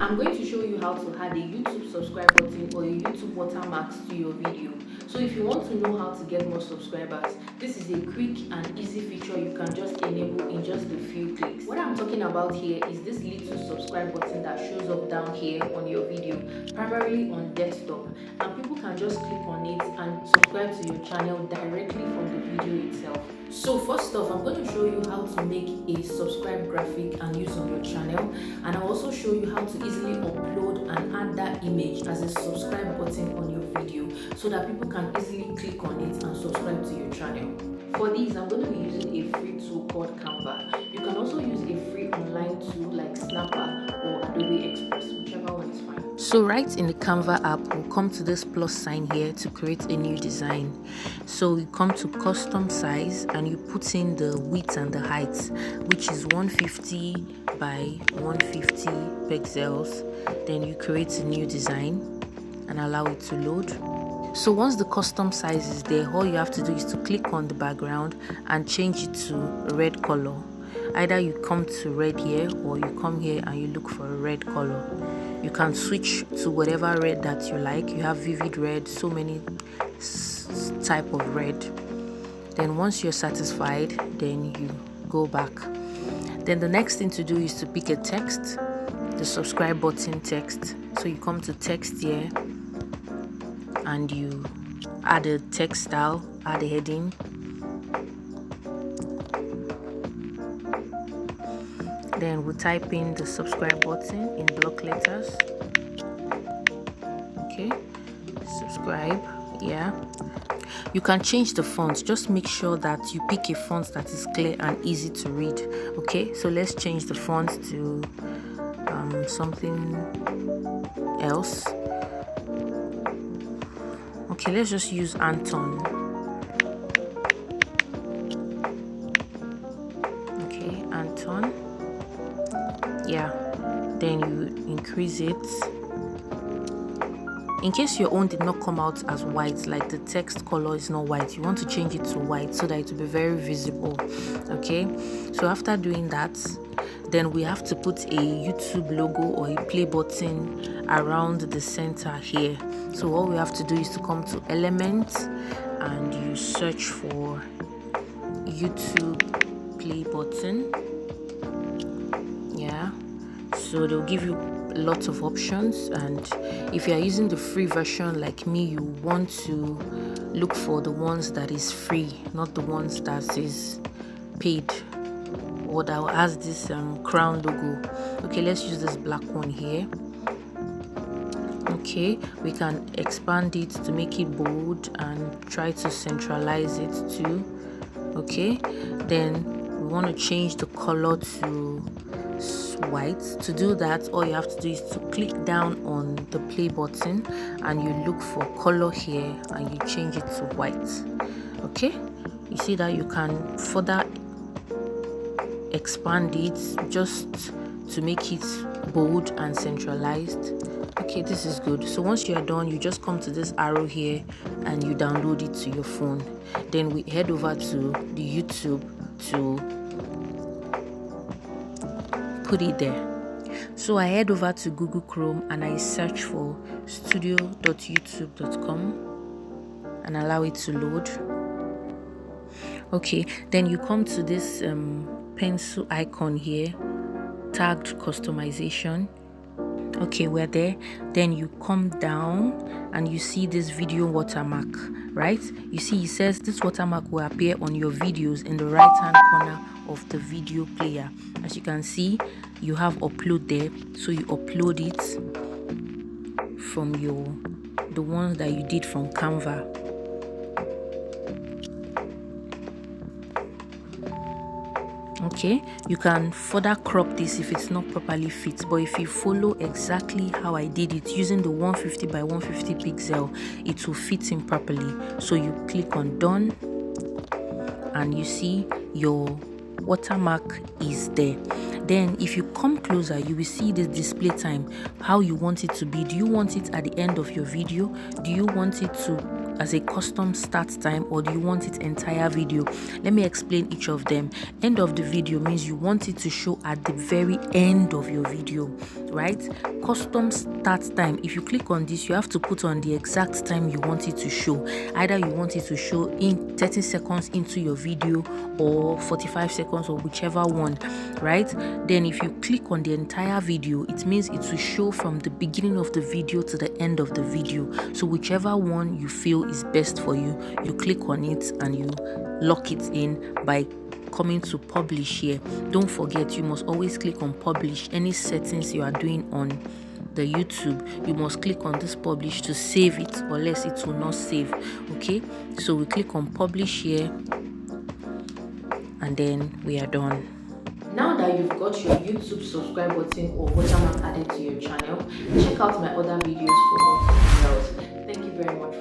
I'm going to show you how to add a YouTube subscribe button or a YouTube watermark to your video. So if you want to know how to get more subscribers, this is a quick and easy feature you can just enable in just a few clicks. What I'm talking about here is this little subscribe button that shows up down here on your video, primarily on desktop, and people can just click on it and subscribe to your channel directly from the video itself. So first off, I'm going to show you how to make a subscribe graphic and use on your channel, and I'll also show you how to easily upload and add that image as a subscribe button on your video so that people can easily click on it and subscribe to your channel. For these, I'm going to be using a free tool called Canva. You can also use a free online tool like Snapper or Adobe Express, whichever one is fine. So right in the Canva app, we'll come to this plus sign here to create a new design. So we come to custom size and you put in the width and the height, which is 150 by 150 pixels. Then you create a new design and allow it to load. So once the custom size is there, all you have to do is to click on the background and change it to a red color. Either you come to red here or you come here and you look for a red color. You can switch to whatever red that you like. You have vivid red, so many type of red. Then once you're satisfied, then you go back. Then the next thing to do is to pick a text, the subscribe button text. So you come to text here and you add a text style, add a heading. Then we'll type in the subscribe button in block letters. Okay, subscribe. Yeah, you can change the font. Just make sure that you pick a font that is clear and easy to read. Okay, so let's change the font to something else. Okay, let's just use Anton. Okay, Anton. Yeah, then you increase it. In case your own did not come out as white, like the text color is not white, you want to change it to white so that it will be very visible. Okay, so after doing that, then we have to put a YouTube logo or a play button around the center here. So all we have to do is to come to Elements and you search for YouTube play button. Yeah, so they'll give you lots of options, and if you are using the free version like me, you want to look for the ones that is free, not the ones that is paid or that has this crown logo. Okay, let's use this black one here. Okay, we can expand it to make it bold and try to centralize it too. Okay, then we want to change the color to white. To do that, all you have to do is to click down on the play button and you look for color here and you change it to white. Okay, you see that you can further expand it just to make it bold and centralized. Okay, this is good. So once you are done, you just come to this arrow here and you download it to your phone. Then we head over to the YouTube to put it there. So I head over to Google Chrome and I search for studio.youtube.com and allow it to load. Okay, then you come to this pencil icon here, tagged customization. Okay, we're there. Then you come down and you see this video watermark, right? You see it says this watermark will appear on your videos in the right hand corner of the video player. As you can see, you have upload there, so you upload it from the ones that you did from Canva. Okay, you can further crop this if it's not properly fit, but if you follow exactly how I did it using the 150 by 150 pixel, it will fit in properly. So you click on done and you see your watermark is there. Then if you come closer, you will see the display time, how you want it to be. Do you want it at the end of your video? Do you want it to as a custom start time, or do you want it entire video? Let me explain each of them. End of the video means you want it to show at the very end of your video. right? Custom start time. If you click on this, you have to put on the exact time you want it to show. Either you want it to show in 30 seconds into your video or 45 seconds, or whichever one, right? Then if you click on the entire video, it means it will show from the beginning of the video to the end of the video. So whichever one you feel is best for you, you click on it and you lock it in by coming to publish here. Don't forget, you must always click on publish. Any settings you are doing on the YouTube, you must click on this publish to save it, or else it will not save. Okay, so we click on publish here and then we are done. Now that you've got your YouTube subscribe button or watermark added to your channel, check out my other videos for more tutorials. Thank you very much.